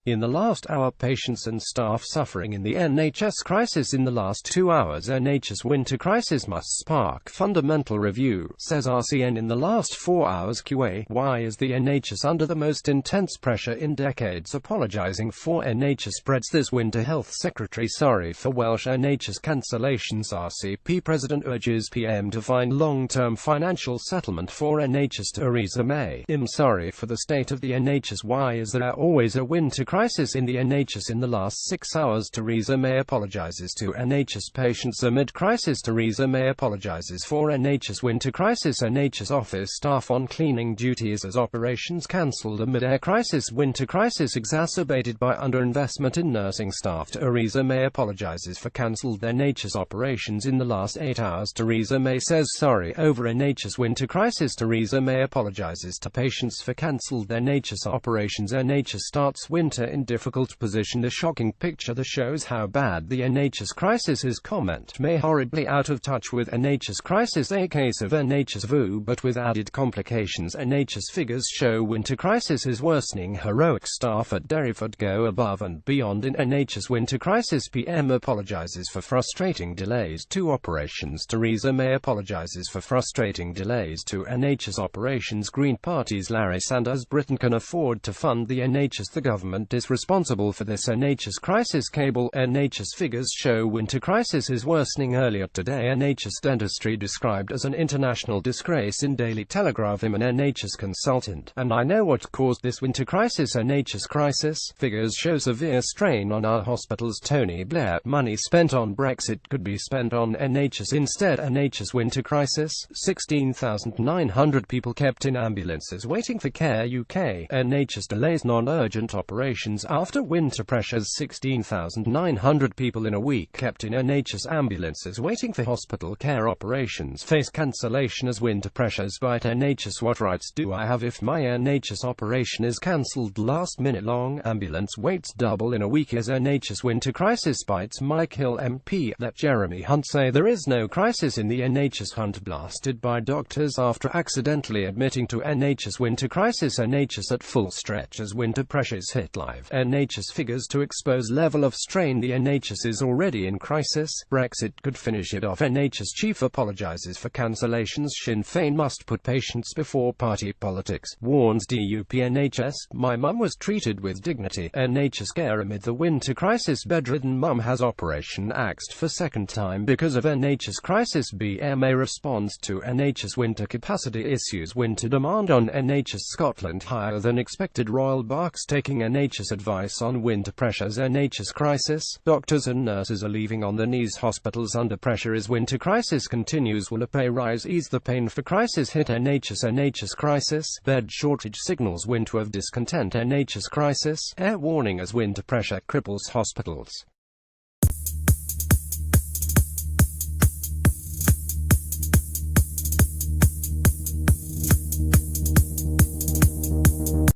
In the last hour, patients and staff suffering in the NHS crisis. In the last 2 hours, NHS winter crisis must spark fundamental review, says RCN. In the last 4 hours, QA, why is the NHS under the most intense pressure in decades? Apologising for NHS spreads this winter. Health Secretary sorry for Welsh NHS cancellations. RCP President urges PM to find long-term financial settlement for NHS. Theresa May, I'm sorry for the state of the NHS. Why is there always a winter crisis in the NHS? In the last 6 hours, Theresa May apologises to NHS patients amid crisis. Theresa May apologises for NHS winter crisis. NHS office staff on cleaning duties as operations cancelled amid air crisis. Winter crisis exacerbated by underinvestment in nursing staff. Theresa May apologises for cancelled NHS operations in the last 8 hours. Theresa May says sorry over NHS winter crisis. Theresa May apologises to patients for cancelled NHS operations. NHS starts winter in difficult position. A shocking picture that shows how bad the NHS crisis is. Comment: May horribly out of touch with NHS crisis. A case of NHS flu but with added complications. NHS figures show winter crisis is worsening. Heroic staff at Derryford go above and beyond in NHS winter crisis. PM apologises for frustrating delays to operations. Theresa May apologises for frustrating delays to NHS operations. Green Party's Larry Sanders: Britain can afford to fund the NHS. The government is responsible for this NHS crisis. Cable: NHS figures show winter crisis is worsening. Earlier today, NHS dentistry described as an international disgrace in Daily Telegraph. I'm an NHS consultant, and I know what caused this winter crisis. NHS crisis figures show severe strain on our hospitals. Tony Blair: money spent on Brexit could be spent on NHS instead. NHS winter crisis: 16,900 people kept in ambulances waiting for care. UK: NHS delays non-urgent operations after winter pressures. 16,900 people in a week kept in NHS ambulances waiting for hospital care. Operations face cancellation as winter pressures bite NHS. What rights do I have if my NHS operation is cancelled last minute? Long ambulance waits double in a week as NHS winter crisis bites. Mike Hill MP: let Jeremy Hunt say there is no crisis in the NHS. Hunt blasted by doctors after accidentally admitting to NHS winter crisis. NHS at full stretch as winter pressures hit. Live NHS figures to expose level of strain. The NHS is already in crisis. Brexit could finish it off. NHS chief apologises for cancellations. Sinn Féin must put patients before party politics, warns DUP. NHS: my mum was treated with dignity. NHS care amid the winter crisis. Bedridden mum has operation axed for second time because of NHS crisis. BMA responds to NHS winter capacity issues. Winter demand on NHS. Scotland: higher than expected. Royal Berks taking NHS advice on winter pressures. NHS crisis: doctors and nurses are leaving on their knees. Hospitals under pressure as winter crisis continues. Will a pay rise ease the pain for crisis hit NHS? NHS crisis: bed shortage signals winter of discontent. NHS crisis: air warning as winter pressure cripples hospitals.